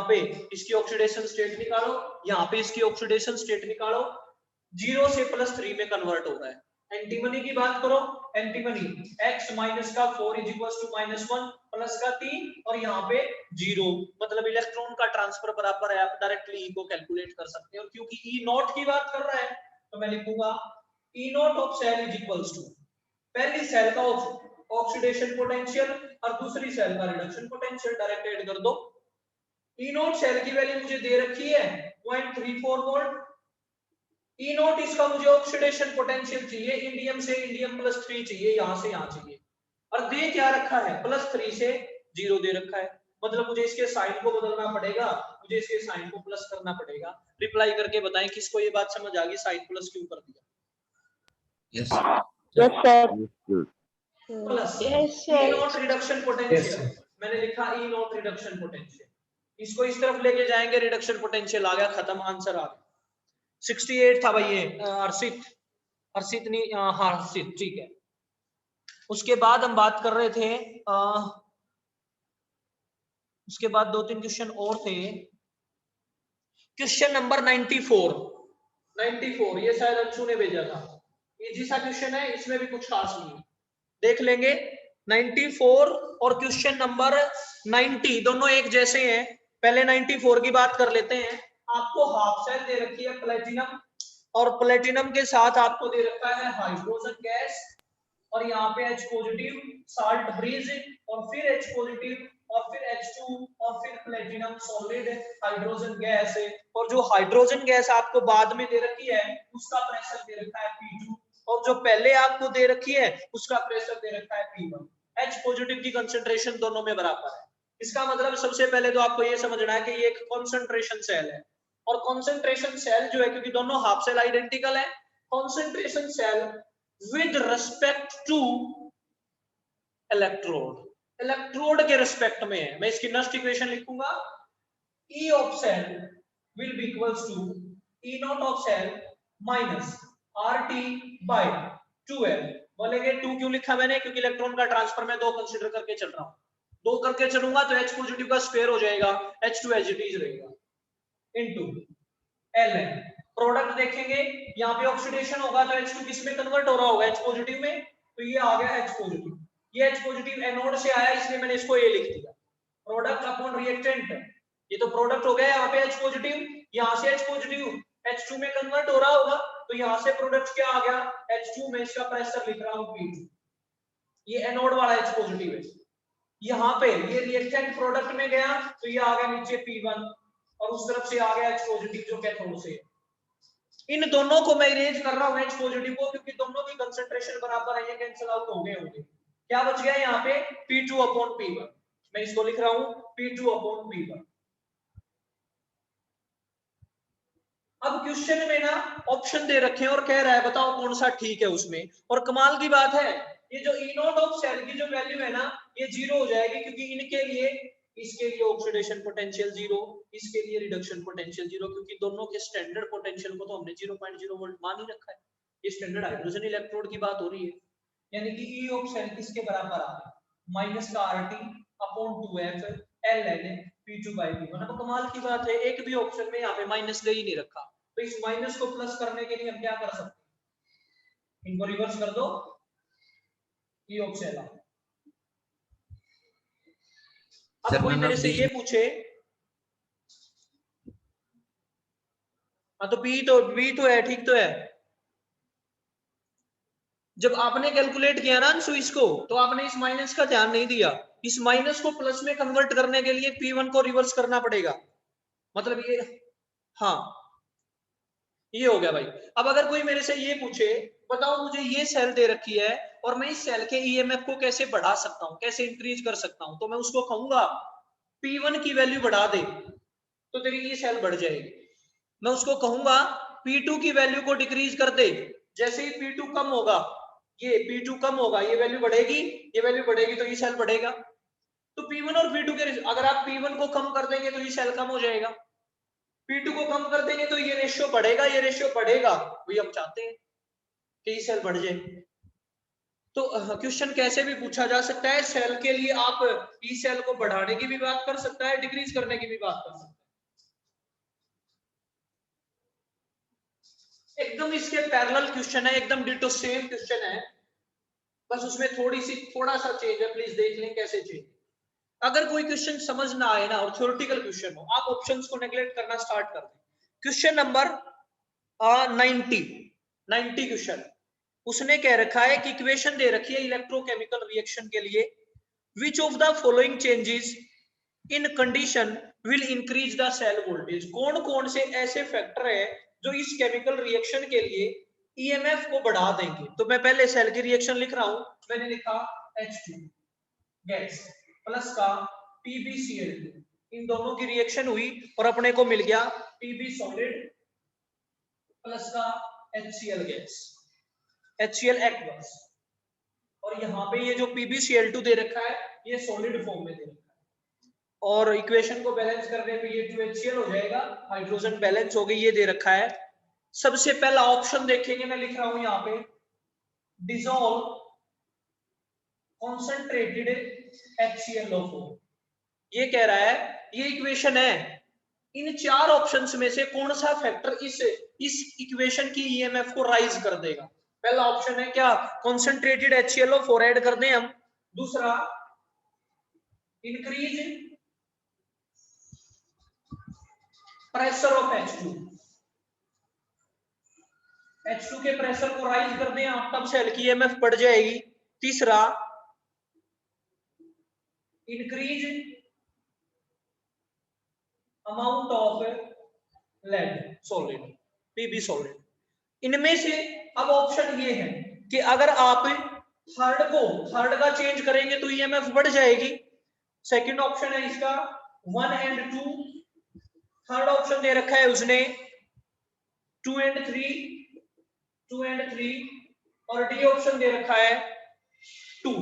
पे इसकी ऑक्सीडेशन स्टेट निकालो, यहाँ पे इसकी ऑक्सीडेशन स्टेट निकालो, 0 से +3 में कन्वर्ट हो रहा है। एंटीमनी की बात करो, एंटीमनी x माइनस का 4 इज इक्वल्स टू -1 प्लस का 3 और यहाँ पे 0, मतलब इलेक्ट्रॉन का ट्रांसफर बराबर है, आप डायरेक्टली ई को कैलकुलेट कर सकते हैं। और क्योंकि ई नॉट की बात कर रहा है तो मैं लिखूंगा E not of cell is equals to पहली सेल का ऑक्सीडेशन पोटेंशियल और दूसरी सेल का रिडक्शन पोटेंशियल, डायरेक्ट ऐड कर दो। ई नॉट सेल की वैल्यू मुझे दे रखी है 0.34 वोल्ट, ई नॉट इसका मुझे ऑक्सीडेशन पोटेंशियल चाहिए, इंडियम से इंडियम +3 चाहिए, यहां से यहां चाहिए, और दे क्या रखा है +3 से 0 दे रखा है, मतलब मुझे इसके साइन को बदलना पड़ेगा, मुझे इसके साइन को प्लस करना पड़ेगा। रिप्लाई करके बताएं किसको ये बात समझ आ गई, साइन प्लस क्यों कर दिया? Yes. Yes, sir. Plus Yes, E sir. Not reduction potential, मैंने लिखा ई नॉट रिडक्शन पोटेंशियल, इसको इस तरफ लेके जाएंगे, रिडक्शन पोटेंशियल आ गया, खत्म, आंसर आ गया। 68 था भाई ये, अर्षित नहीं, हाँ अर्षित, ठीक है। उसके बाद हम बात कर रहे थे उसके बाद 2-3 क्वेश्चन और थे। क्वेश्चन नंबर 94, ये शायद अंशु ने भेजा था, इजी सा क्वेश्चन है, इसमें भी कुछ खास नहीं है, देख लेंगे। 94 और क्वेश्चन नंबर 90 दोनों एक जैसे हैं। पहले 94 की बात कर लेते हैं। आपको हाफ सेल दे रखी है प्लेटिनम, और प्लेटिनम के साथ आपको दे रखा है हाइड्रोजन गैस, और यहाँ पे H पॉजिटिव साल्ट ब्रिज, और फिर H पॉजिटिव, और फिर H2, और फिर प्लेटिनम सॉलिड हाइड्रोजन गैस है। और जो हाइड्रोजन गैस आपको बाद में दे रखी है उसका प्रेशर दे रखा है P2, और जो पहले आपको दे रखी है उसका प्रेशर दे रखा है P1। H पॉजिटिव की कंसंट्रेशन दोनों में बराबर है। इसका मतलब सबसे पहले तो आपको ये समझना है कि ये एक कंसंट्रेशन सेल है, और कंसंट्रेशन सेल जो है, क्योंकि दोनों हाफ सेल आइडेंटिकल है, concentration cell with respect to electrode, electrode के रिस्पेक्ट में है। मैं इसकी नेक्स्ट इक्वेशन लिखूंगा, E of cell will be equals to E not of cell minus RT by 2L। बोलेंगे 2 क्यों लिखा मैंने, क्योंकि इलेक्ट्रॉन का ट्रांसफर मैं 2 कंसीडर करके चल रहा हूं, 2 करके चलूंगा तो H पॉजिटिव का स्क्वायर हो जाएगा, H2 एज इट इज रहेगा, इनटू Ln। प्रोडक्ट देखेंगे, यहाँ पे ऑक्सीडेशन होगा तो H2 किस में कन्वर्ट हो रहा होगा, H पॉजिटिव में, तो ये आ गया H पॉजिटिव, ये H पॉजिटिव एनोड से आया इसलिए मैंने इसको A लिख दिया। प्रोडक्ट अपॉन रिएक्टेंट, ये तो प्रोडक्ट हो गया, यहाँ पे H पॉजिटिव, यहाँ से H पॉजिटिव H2 में कन्वर्ट हो रहा होगा, तो यहाँ से प्रोडक्ट क्या आ गया H2 में, इसका प्रेशर लिख रहा हूँ P2, ये एनोड वाला H पॉजिटिव है। यहाँ पे ये रिएक्टेंट प्रोडक्ट में गया तो ये आ गया नीचे P1, और उस तरफ से आ गया H पॉजिटिव जो कैथोड से। इन दोनों को मैं इरेज कर रहा हूं H पॉजिटिव को, क्योंकि दोनों की कंसंट्रेशन बराबर है, ये कैंसिल आउट हो गए होंगे। क्या बच गया यहाँ पे P2 अपॉन P1, मैं इसको लिख रहा हूं P2 अपॉन P1। अब क्वेश्चन में ना ऑप्शन दे रखे हैं और कह रहा है बताओ कौन सा ठीक है उसमें, और कमाल की बात है ये जो E नॉट ऑफ सेल की जो वैल्यू है ना ये 0 हो जाएगी, क्योंकि इनके लिए, इसके लिए ऑक्सीडेशन पोटेंशियल 0, इसके लिए रिडक्शन पोटेंशियल 0, क्योंकि दोनों के स्टैंडर्ड पोटेंशियल को तो हमने 0.0 वोल्ट मान ही रखा है। ये स्टैंडर्ड हाइड्रोजन इलेक्ट्रोड की बात हो रही है, यानी कि ई ऑफ सेल किसके बराबर आ है, माइनस का RT upon 2F ln P2/P1। अब कमाल की बात है, एक भी ऑप्शन में यहाँ पे माइनस दे ही नहीं रखा, तो इस माइनस को प्लस करने के लिए हम क्या कर सकते हैं, इनको रिवर्स कर दो, ई ऑफ सेल। अब कोई मेरे से ये पूछे, हाँ तो बी तो है, ठीक तो है। जब आपने कैलकुलेट किया ना अंशु इसको, तो आपने इस माइनस का ध्यान नहीं दिया, इस माइनस को प्लस में कन्वर्ट करने के लिए P1 को रिवर्स करना पड़ेगा, मतलब ये, हाँ ये हो गया भाई। अब अगर कोई मेरे से ये पूछे, बताओ मुझे ये सेल दे रखी है और मैं इस सेल के EMF को कैसे बढ़ा सकता हूँ, कैसे इंक्रीज कर सकता हूँ, तो मैं उसको कहूंगा P1 की वैल्यू बढ़ा दे तो तेरी ये सेल बढ़ जाएगी। मैं उसको कहूंगा P2 की वैल्यू को डिक्रीज कर दे, जैसे ही P2 कम होगा, ये P2 कम होगा, ये वैल्यू बढ़ेगी, ये वैल्यू बढ़ेगी तो ये सेल बढ़ेगा। तो P1 और P2 के, अगर आप P1 को कम कर देंगे तो ये सेल कम हो जाएगा, P2 को कम कर देंगे तो ये रेशियो बढ़ेगा, ये रेशियो बढ़ेगा, वही हम चाहते हैं कि ये सेल बढ़ जाए। तो क्वेश्चन कैसे भी पूछा जा सकता है, सेल के लिए आप ई सेल को बढ़ाने की भी बात कर सकता है, डिक्रीज करने की भी बात कर सकता है। एकदम इसके पैरेलल क्वेश्चन है, एकदम डिटो सेम क्वेश्चन है, बस उसमें थोड़ा सा चेंज है, प्लीज देख लें कैसे चेंज। अगर कोई क्वेश्चन समझ ना आए ना और थ्योरेटिकल क्वेश्चन हो, आप ऑप्शंस को नेग्लेक्ट करना स्टार्ट कर दें। क्वेश्चन नंबर 90 क्वेश्चन, उसने कह रखा है कि इक्वेशन दे रखी है इलेक्ट्रोकेमिकल रिएक्शन के लिए, which of the following changes in condition will increase the cell voltage. कौन कौन से ऐसे फैक्टर है जो इस केमिकल रिएक्शन के लिए EMF को बढ़ा देंगे। तो मैं पहले सेल की रिएक्शन लिख रहा हूं, मैंने लिखा H2 गैस प्लस का PbCl2, इन दोनों की रिएक्शन हुई और अपने को मिल गया Pb सॉलिड प्लस का HCl गैस, HCl एक्वस। और यहाँ पे ये जो PbCl2 दे रखा है ये सॉलिड फॉर्म में दे रखा है, और इक्वेशन को बैलेंस करने पे ये 2HCl हो जाएगा, हाइड्रोजन बैलेंस हो गई, ये दे रखा है। सबसे पहला ऑप्शन देखेंगे, मैं लिख रहा हूं यहाँ पे डिसॉल्व कॉन्सेंट्रेटेड HClO4, ये कह रहा है, ये इक्वेशन है, इन चार ऑप्शंस में से कौन सा फैक्टर इस इक्वेशन की EMF को राइज कर देगा। पहला ऑप्शन है क्या, कॉन्सेंट्रेटेड HClO4 ऐड कर दें हम, दूसरा increase pressure of H2, H2 के प्रेशर को राइज कर दें आप, तब सेल की EMF बढ़ जाएगी। तीसरा increase amount of lead solid, Pb solid. इनमें से अब ऑप्शन ये है कि अगर आप थर्ड का चेंज करेंगे तो EMF बढ़ जाएगी। सेकंड ऑप्शन है इसका 1 and 2, थर्ड ऑप्शन दे रखा है उसने 2 and 3, और डी ऑप्शन दे रखा है 2।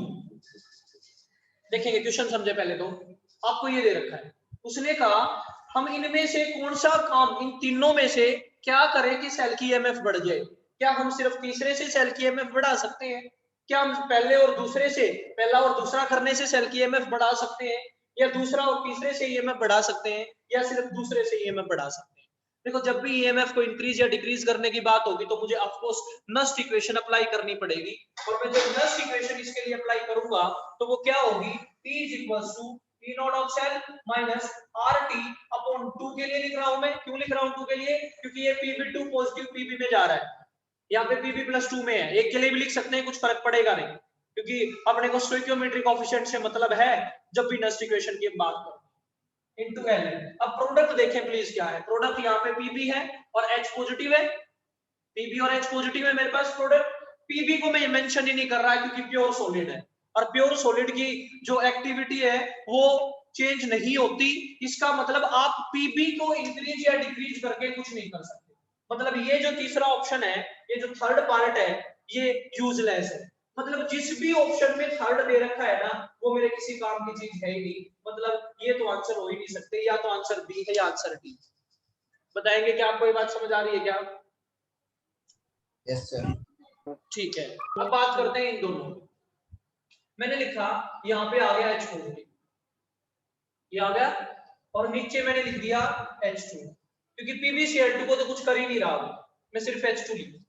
देखेंगे क्वेश्चन समझे पहले, तो आपको ये दे रखा है, उसने कहा हम इनमें से कौन सा काम, इन तीनों में से क्या करें कि सेल की EMF बढ़ जाए। क्या हम सिर्फ तीसरे से सेल की EMF बढ़ा सकते हैं, क्या हम पहले और दूसरे से, पहला और दूसरा करने से सेल की EMF बढ़ा सकते हैं, या दूसरा और तीसरे से EMF बढ़ा सकते हैं, या सिर्फ दूसरे से EMF बढ़ा सकते हैं। देखो जब भी EMF को इंक्रीज या डिक्रीज करने की बात होगी तो मुझे of course Nernst equation apply करनी पड़ेगी, और मैं जब नस्ट इक्वेशन इसके लिए अप्लाई करूंगा तो वो क्या होगी, P = P not of cell minus RT upon 2 के लिए लिख रहा हूं मैं, क्यों लिख रहा हूं 2 के लिए, क्योंकि ये Pb2 पॉजिटिव Pb में जा रहा है, यहाँ पे Pb+2 में है, एक के लिए भी लिख सकते हैं, कुछ फर्क पड़ेगा नहीं, क्योंकि अपने को स्टोइकियोमेट्रिक कोएफिशिएंट से मतलब है जब भी नस्ट इक्वेशन की बात करो इनटू Ln। अब प्रोडक्ट देखें प्लीज, क्या है प्रोडक्ट, यहाँ पे Pb है और H पॉजिटिव है, Pb और H पॉजिटिव है मेरे पास प्रोडक्ट। Pb को मैं मेंशन ही नहीं कर रहा है क्योंकि प्योर सॉलिड है, और प्योर सॉलिड की जो एक्टिविटी है वो चेंज नहीं होती, इसका मतलब आप Pb को इंक्रीज या डिक्रीज करके कुछ नहीं कर सकते। मतलब ये जो तीसरा ऑप्शन है, ये जो थर्ड पार्ट है, ये यूजलेस है। मतलब जिस भी ऑप्शन में थर्ड दे रखा है ना, वो मेरे किसी काम की चीज है ही नहीं, मतलब ये तो आंसर हो ही नहीं सकते, या तो आंसर बी है या आंसर डी। बताएंगे क्या आपको ये बात समझ आ रही है क्या? Yes sir. ठीक है, अब बात करते हैं इन दोनों। मैंने लिखा यहाँ पे आ गया H पॉजिटिव, ये आ गया, और नीचे मैंने लिख दिया H2, क्योंकि PbCl2 को तो कुछ कर ही नहीं रहा, मैं सिर्फ H2 लिखूं।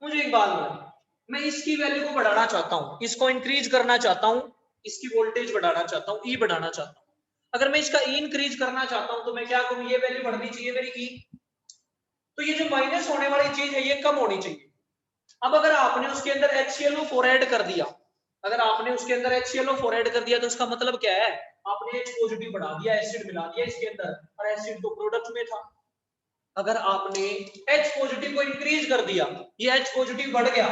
मुझे एक बात बताइए, मैं इसकी वैल्यू को बढ़ाना चाहता हूँ, इसको इंक्रीज करना चाहता हूँ, इसकी वोल्टेज बढ़ाना चाहता हूँ, E बढ़ाना चाहता हूँ। अगर मैं इसका E इंक्रीज करना चाहता हूँ तो मैं क्या करूँ, ये वैल्यू बढ़नी चाहिए मेरी E, तो ये जो माइनस होने वाली चीज है ये कम होनी चाहिए। अब अगर आपने उसके अंदर HClO4 ऐड कर दिया, अगर आपने उसके अंदर HClO4 ऐड कर दिया तो उसका मतलब क्या है, आपने H पॉजिटिव बढ़ा दिया, एसिड मिला दिया इसके अंदर, और एसिड तो प्रोडक्ट में था। अगर आपने H पॉजिटिव को इंक्रीज कर दिया, ये H पॉजिटिव बढ़ गया,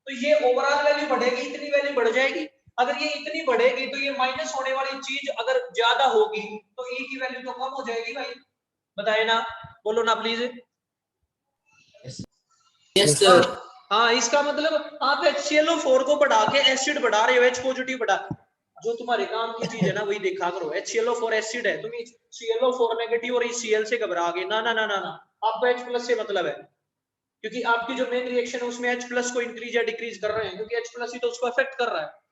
तो ये ओवरऑल वैल्यू बढ़ेगी, इतनी वैल्यू बढ़ जाएगी। अगर ये इतनी बढ़ेगी तो ये माइनस होने वाली चीज अगर ज्यादा होगी तो E की वैल्यू तो कम हो जाएगी भाई, बताए ना, बोलो ना प्लीज। Yes sir. हाँ, इसका मतलब आप HClO4 को बढ़ा के एसिड बढ़ा रहे हो, H पॉजिटिव बढ़ा, जो तुम्हारे काम की चीज है ना वही देखा करो। HClO4 एसिड है, तुम ClO4 नेगेटिव और Cl से घबरा गए, ना ना ना ना ना, आपको H प्लस से मतलब है, क्योंकि आपकी जो मेन रिएक्शन है उसमें H प्लस को इंक्रीज या डिक्रीज कर रहे हैं, क्योंकि H प्लस ही तो उसको अफेक्ट कर रहा है।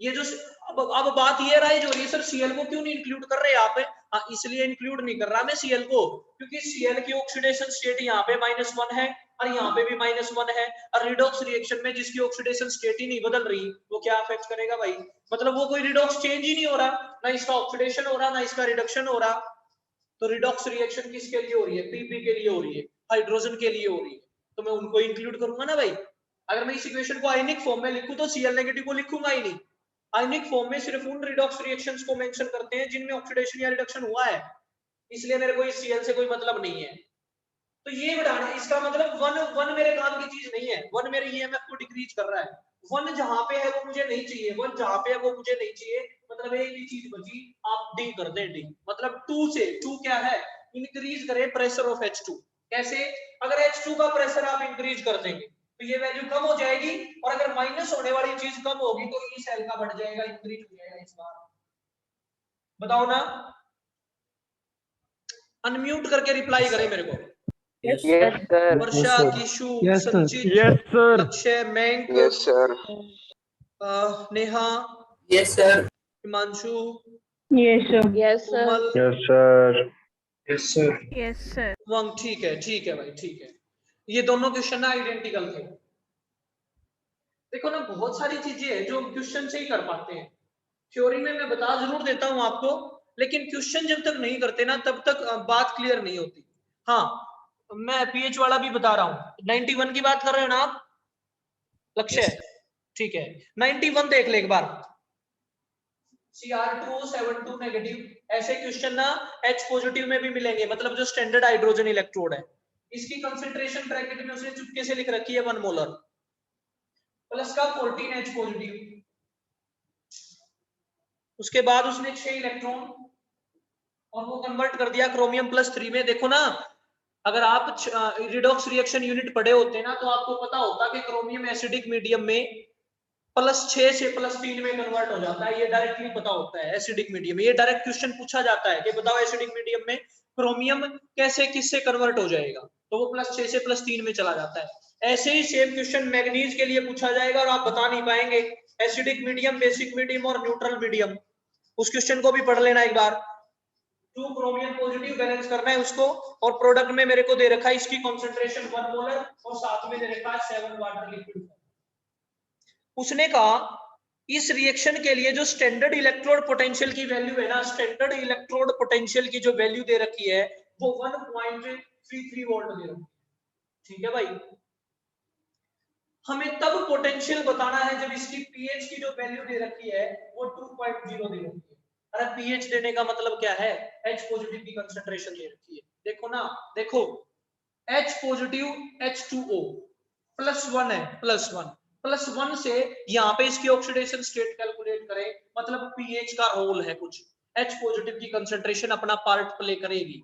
ये जो अब बात ये राइज हो रही है, सर Cl को क्यों नहीं इंक्लूड कर रहे आप? हाँ, इसलिए इंक्लूड नहीं कर रहा मैं Cl को, क्योंकि Cl की ऑक्सीडेशन स्टेट यहाँ पे -1 है और यहाँ पे भी -1 है, और रिडॉक्स रिएक्शन में जिसकी ऑक्सीडेशन स्टेट ही नहीं बदल रही वो क्या अफेक्ट करेगा भाई, मतलब वो कोई रिडॉक्स चेंज ही नहीं हो रहा, ना इसका ऑक्सीडेशन हो रहा ना इसका रिडक्शन हो रहा। तो रिडॉक्स रिएक्शन किसके लिए हो रही है, Pp के लिए हो रही है, हाइड्रोजन के लिए हो रही है, तो मैं उनको इंक्लूड करूंगा ना भाई। अगर मैं इस इक्वेशन को आयनिक फॉर्म में लिखूं तो Cl नेगेटिव को लिखूंगा ही नहीं। आयनिक फॉर्म में सिर्फ उन रिडॉक्स रिएक्शंस को मेंशन करते हैं जिनमें ऑक्सीडेशन या रिडक्शन हुआ है, इसलिए मेरे को इस Cl से कोई मतलब नहीं है। तो ये बढ़ाना, इसका मतलब वन मेरे काम की चीज नहीं है, वन मेरे ईएमएफ को डिक्रीज कर रहा है, वन जहां पे है वो मुझे नहीं चाहिए, वन जहां पे है वो मुझे नहीं चाहिए, मतलब एक ही चीज बची, आप डी कर दें, डी मतलब 2 से 2 क्या है, इंक्रीज करें प्रेशर ऑफ H2। कैसे? अगर H2 का प्रेशर आप इंक्रीज कर देंगे तो ये वैल्यू कम हो जाएगी, और अगर माइनस होने वाली चीज कम होगी तो ई सेल का बढ़ जाएगा, इंक्रीज हो जाएगा इस बार। बताओ ना, अनम्यूट करके रिप्लाई करे मेरे को। Yes, sir. वर्षा, किशु, Yes, sir. संचित, Yes, sir. लक्ष्य, मैंक, Yes, sir. Neha, yes sir. Himanshu, Yes, sir. Yes, sir. कोमल, Yes, sir. Yes sir. Yes, sir. वंग। ठीक है भाई, ठीक है। ये दोनों क्वेश्चन ना आइडेंटिकल थे। देखो ना, बहुत सारी चीजें हैं जो क्वेश्चन से ही कर पाते हैं, थ्योरी में मैं बता जरूर देता हूं आपको, लेकिन क्वेश्चन जब तक नहीं करते ना तब तक बात क्लियर नहीं होती। हाँ, मैं पीएच वाला भी बता रहा हूँ, 91 की बात कर रहे हो ना आप, लक्ष्य? ठीक है, 91 देख ले एक बार, Cr272 नेगेटिव, ऐसे क्वेश्चन ना H पॉजिटिव में भी मिलेंगे, मतलब जो स्टैंडर्ड हाइड्रोजन इलेक्ट्रोड है, इसकी कंसंट्रेशन ब्रैकेट में उसने चुपके से लिख रखी है 1 मोलर, प्लस का 14 H पॉजिटिव, उसके बाद उसने 6 इलेक्ट्रॉन और वो कन्वर्ट कर दिया क्रोमियम +3 में। देखो ना, अगर आप रिडॉक्स रिएक्शन यूनिट पढ़े होते ना तो आपको पता होता कि क्रोमियम एसिडिक मीडियम में +6 से +3 में कन्वर्ट हो जाता है, ये डायरेक्टली पता होता है एसिडिक मीडियम में। ये डायरेक्ट क्वेश्चन पूछा जाता है कि बताओ एसिडिक मीडियम में क्रोमियम कैसे किससे कन्वर्ट हो जाएगा, तो वो +6 से +3 में चला जाता है। ऐसे ही सेम क्वेश्चन मैग्नीज के लिए पूछा जाएगा और आप बता नहीं पाएंगे, एसिडिक मीडियम, बेसिक मीडियम और न्यूट्रल मीडियम, उस क्वेश्चन को भी पढ़ लेना एक बार। 2 क्रोमियम पॉजिटिव बैलेंस करना है उसको, और प्रोडक्ट में मेरे को दे रखा है इसकी कंसंट्रेशन 1 मोलर और साथ में दे रखा है 7 वाटर लिक्विड। उसने कहा इस रिएक्शन के लिए जो स्टैंडर्ड इलेक्ट्रोड पोटेंशियल की वैल्यू है ना, स्टैंडर्ड इलेक्ट्रोड पोटेंशियल की जो वैल्यू दे रखी है वो 1.33 वोल्ट दे रखी है। ठीक है भाई, हमें तब पोटेंशियल बताना है जब इसकी पीएच की जो वैल्यू दे रखी है वो 2.0 दे रखी है। अरे पीएच देने का मतलब क्या है, H पॉजिटिव की कंसंट्रेशन दे रखी है, देखो ना, देखो H पॉजिटिव H2O +1 है, +1 से यहाँ पे इसकी ऑक्सीडेशन स्टेट कैलकुलेट करें, मतलब पीएच का रोल है कुछ, H पॉजिटिव की कंसंट्रेशन अपना पार्ट प्ले करेगी।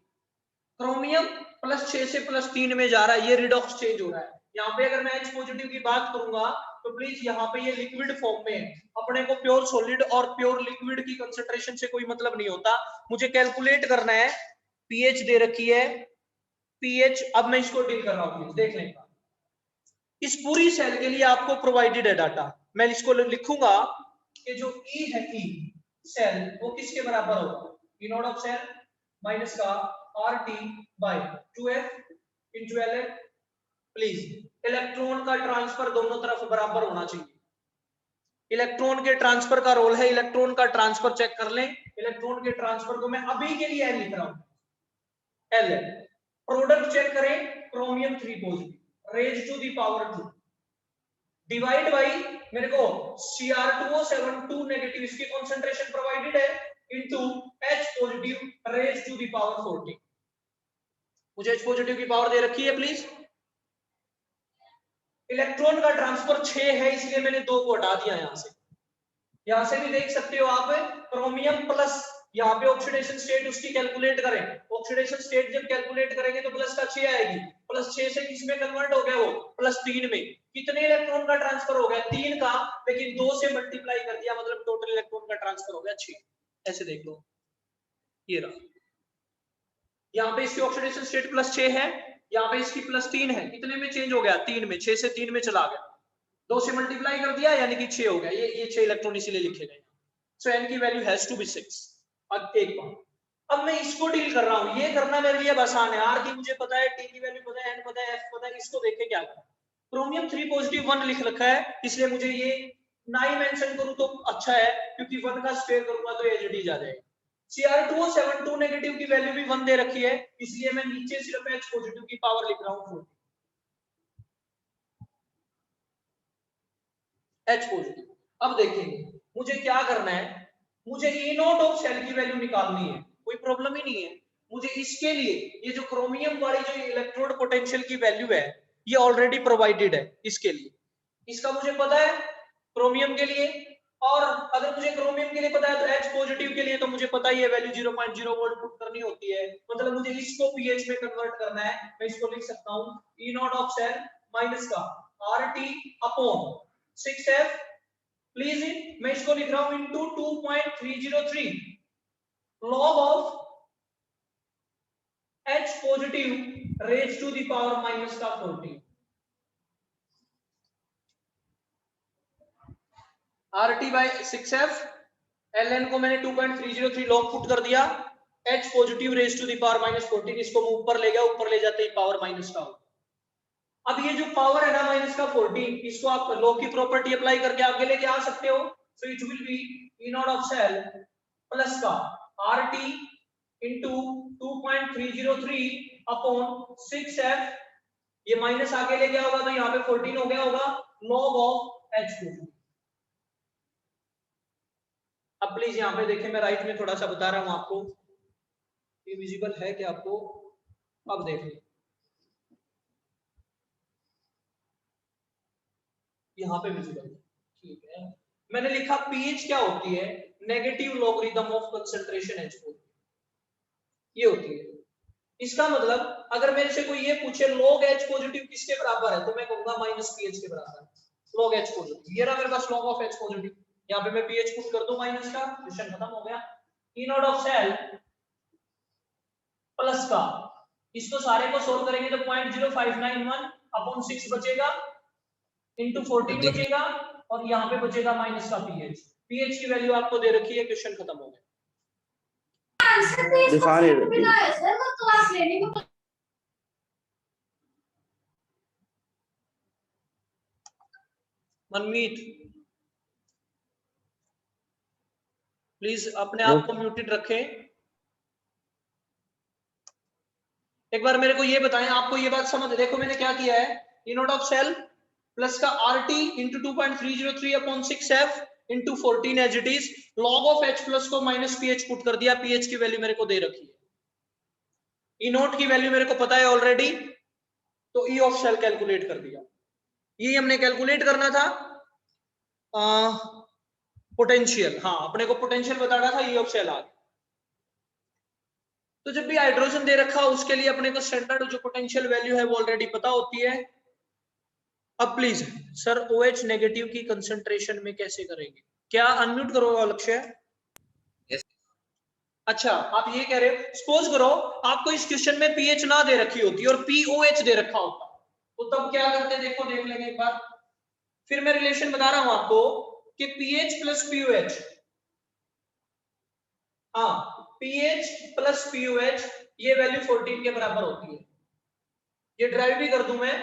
क्रोमियम +6 से +3 में जा रहा है, ये रिडॉक्स चेंज हो रहा है। यहाँ पे अगर मैं H पॉजिटिव की बात करूंगा तो प्लीज यहाँ पे ये लिक्विड फॉर्म में है, अपने को प्योर सॉलिड और प्योर लिक्विड की कंसंट्रेशन से कोई मतलब नहीं होता, मुझे कैलकुलेट करना है। पीएच दे रखी है, पीएच, अब मैं इसको डील कर रहा हूँ, देख लें। इस पूरी सेल के लिए आपको प्रोवाइडेड है डाटा। मैं इसको लिखूंगा कि जो ई है ई सेल वो किसके बराबर होगा, E not of cell minus का R T by 2f into L N. Please electron का ट्रांसफर दोनों तरफ बराबर होना चाहिए। इलेक्ट्रॉन के ट्रांसफर का रोल है, इलेक्ट्रॉन का ट्रांसफर चेक कर लें। इलेक्ट्रॉन के ट्रांसफर को मैं अभी के लिए एल लिख रहा हूं, एल। प्रोडक्ट चेक करें, chromium 3 positive raise to the power 2 divide by मेरे को Cr2O72 नेगेटिव, इसकी कंसंट्रेशन प्रोवाइडेड है, into H positive raise to the power 40। मुझे H पॉजिटिव की पावर दे रखी है प्लीज। इलेक्ट्रॉन का ट्रांसफर 6 है, इसलिए मैंने 2 को हटा दिया यहां से भी देख सकते हो आप। क्रोमियम प्लस यहाँ पे ऑक्सीडेशन स्टेट उसकी कैलकुलेट करें, ऑक्सीडेशन स्टेट जब कैलकुलेट करेंगे तो प्लस का 6 आएगी, प्लस 6 से किसमें कन्वर्ट हो गया वो, प्लस 3 में। कितने इलेक्ट्रॉन का ट्रांसफर हो गया, 3 का, लेकिन 2 से मल्टीप्लाई कर दिया, मतलब टोटल इलेक्ट्रॉन का ट्रांसफर हो गया 6। ऐसे देख लो, ये रहा, यहाँ पे इसकी ऑक्सीडेशन स्टेट प्लस 6 है, यहाँ पे इसकी प्लस 3 है, कितने में चेंज हो गया, 3 में, 6 से 3 में चला गया, 2 से मल्टीप्लाई कर दिया यानी कि 6 हो गया, ये 6 इलेक्ट्रॉन इसीलिए लिखे गए। सो n की वैल्यू हैज टू बी 6। अब एक बार, अब मैं इसको डील कर रहा हूं, ये करना मेरे लिए आसान है। r की मुझे पता है, t की वैल्यू पता है, n पता है, f पता है, इसको देख के क्या करना। क्रोमियम 3 पॉजिटिव 1 लिख रखा है, इसलिए मुझे ये ना ही मेंशन करूं तो अच्छा है, क्योंकि 1 का स्क्वायर करूंगा तो एज इट इज आ जाएगा। Cr2O72 नेगेटिव की वैल्यू भी 1 दे रखी है, इसलिए मैं नीचे सिर्फ H पॉजिटिव की पावर लिख रहा हूं 40। H positive. अब देखेंगे मुझे क्या करना है, मुझे E नॉट ऑफ सेल की वैल्यू निकालनी है, कोई प्रॉब्लम ही नहीं है। मुझे इसके लिए ये जो क्रोमियम वाली जो इलेक्ट्रोड पोटेंशियल की वैल्यू है, ये ऑलरेडी प्रोवाइडेड है इसके लिए, इसका मुझे पता है क्रोमियम के लिए। और अगर मुझे क्रोमियम के लिए पता है तो H पॉजिटिव के लिए तो मुझे पता ही है वैल्यू 0.0 वोल्ट पुट करनी होती है, मतलब मुझे इसको pH में कन्वर्ट करना है। मैं इसको लिख सकता हूं E not of cell minus का RT अपॉन 6F। प्लीज मैं इसको लिख रहा हूं into 2.303 log of H positive raise to the power minus का 40। RT बाय 6F, Ln को मैंने 2.303 log पुट कर दिया, H positive raise to the power minus 14, इसको मैं ऊपर ले गया, ऊपर ले जाते ही पावर माइनस का। अब ये जो पावर है ना माइनस का 14, इसको आप लॉ की प्रॉपर्टी अप्लाई करके आगे लेके आ सकते हो। So it will be E not of cell plus का RT इंटू 2.303 अपॉन 6F, ये माइनस आगे ले गया होगा तो यहाँ पे 14 हो गया होगा, log ऑफ H पॉजिटिव। अब प्लीज यहाँ पे देखें, मैं राइट में थोड़ा सा बता रहा हूं आपको, ये विजिबल है क्या आपको, अब देखें यहाँ पे विजिबल, ठीक है। मैंने लिखा पीएच क्या होती है, negative logarithm of concentration H positive, ये होती है। इसका मतलब अगर मेरे से कोई ये पूछे log H पॉजिटिव किसके बराबर है, तो मैं कहूंगा माइनस पीएच के बराबर है log H पॉजिटिव। ये रहा मेरे पास log ऑफ H पॉजिटिव, यहाँ पे मैं pH पुट कर दूं माइनस का, क्वेश्चन खत्म हो गया। E not of cell plus का, इसको सारे को सोल्व करेंगे तो 0.0591 अपॉन 6 बचेगा, इंटू 14 बचेगा, और यहाँ पे बचेगा माइनस का pH। pH की वैल्यू आपको दे रखी है, क्वेश्चन खत्म हो गया। मनमीत प्लीज अपने आप को म्यूटेड रखें। एक बार मेरे को ये बताएं, आपको ये बात समझ, देखो मैंने क्या किया है, E not of cell plus का RT into 2.303 upon 6F into 14 as it is, log of H plus को माइनस pH पुट कर दिया, pH की वैल्यू मेरे को दे रखी है, E नॉट की वैल्यू मेरे को पता है ऑलरेडी, तो E ऑफ सेल कैलकुलेट कर दिया। ये हमने कैलकुलेट करना था पोटेंशियल, हाँ अपने को पोटेंशियल बताना था, E ऑफ सेल आ गया। तो जब भी हाइड्रोजन दे रखा उसके लिए अपने को स्टैंडर्ड जो पोटेंशियल वैल्यू है वो ऑलरेडी पता होती है। अब प्लीज सर OH नेगेटिव की कंसंट्रेशन में कैसे करेंगे, क्या अनम्यूट करो लक्ष्य। Yes. अच्छा आप ये कह रहे हो, सपोज करो आपको इस क्वेश्चन में pH ना दे रखी होती और POH दे रखा होता, तो तब क्या करते हैं देखो, देख लेंगे एक बार। फिर मैं रिलेशन बता रहा हूं आपको कि पीएच प्लस पीओएच, हाँ पीएच प्लस पीओएच ये वैल्यू 14 के बराबर होती है। ये ड्राइव भी कर दूं मैं,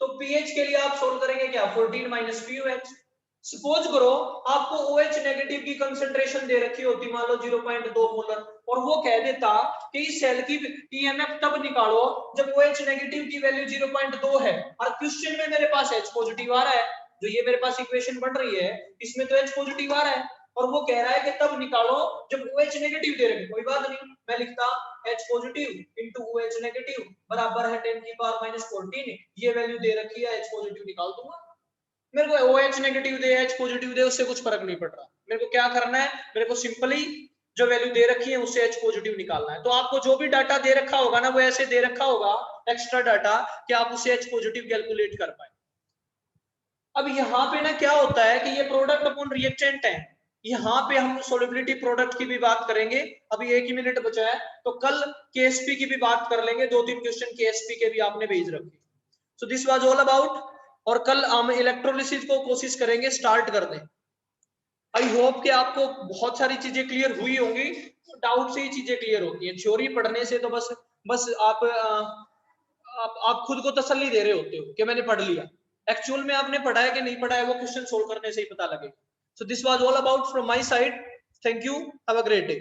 तो पीएच के लिए आप सोल्व करेंगे क्या, 14 माइनस पीओएच। सपोज करो आपको OH नेगेटिव की कंसंट्रेशन दे रखी होती, मान लो 0.2 मोलर, और वो कह देता कि इस सेल की ईएमएफ तब निकालो जब OH नेगेटिव की वैल्यू 0.2 है, और क्वेश्चन में मेरे पास H पॉजिटिव आ रहा है, जो ये मेरे पास इक्वेशन बन रही है इसमें तो H पॉजिटिव आ रहा है, और वो कह रहा है कि तब निकालो जब OH नेगेटिव दे रखे। कोई बात नहीं, मैं लिखता H positive into OH negative बराबर है 10 की पावर माइनस 14, ये वैल्यू दे रखी है, H पॉजिटिव निकाल दूंगा। मेरे को OH नेगेटिव दे H पॉजिटिव दे उससे कुछ फर्क नहीं पड़ रहा, मेरे को क्या करना है, मेरे को सिंपली जो वैल्यू दे रखी है उससे H पॉजिटिव निकालना है। तो आपको जो भी डाटा दे रखा होगा ना, वो ऐसे दे रखा होगा एक्स्ट्रा डाटा कि आप उसे H पॉजिटिव कैलकुलेट कर पाए। अब यहाँ पे ना क्या होता है कि ये प्रोडक्ट अपॉन रिएक्टेंट है, यहाँ पे हम सोलिबिलिटी प्रोडक्ट की भी बात करेंगे। अभी 1 ही मिनट बचा है, तो कल केएसपी की भी बात कर लेंगे, 2-3 क्वेश्चन केएसपी के भी आपने भेज रखे। So this was all about, और कल हम इलेक्ट्रोलिसिस को कोशिश करेंगे स्टार्ट कर दें। आई होप कि आपको बहुत सारी चीजें क्लियर हुई होंगी, डाउट से ही चीजें क्लियर होती हैं, थ्योरी पढ़ने से तो बस आप खुद को तसल्ली दे रहे होते हो कि मैंने पढ़ लिया, एक्चुअल में आपने पढ़ा है कि नहीं पढ़ा है वो क्वेश्चन सोल्व करने से ही पता लगेगा। So this was all about from my side, thank you, have a great day.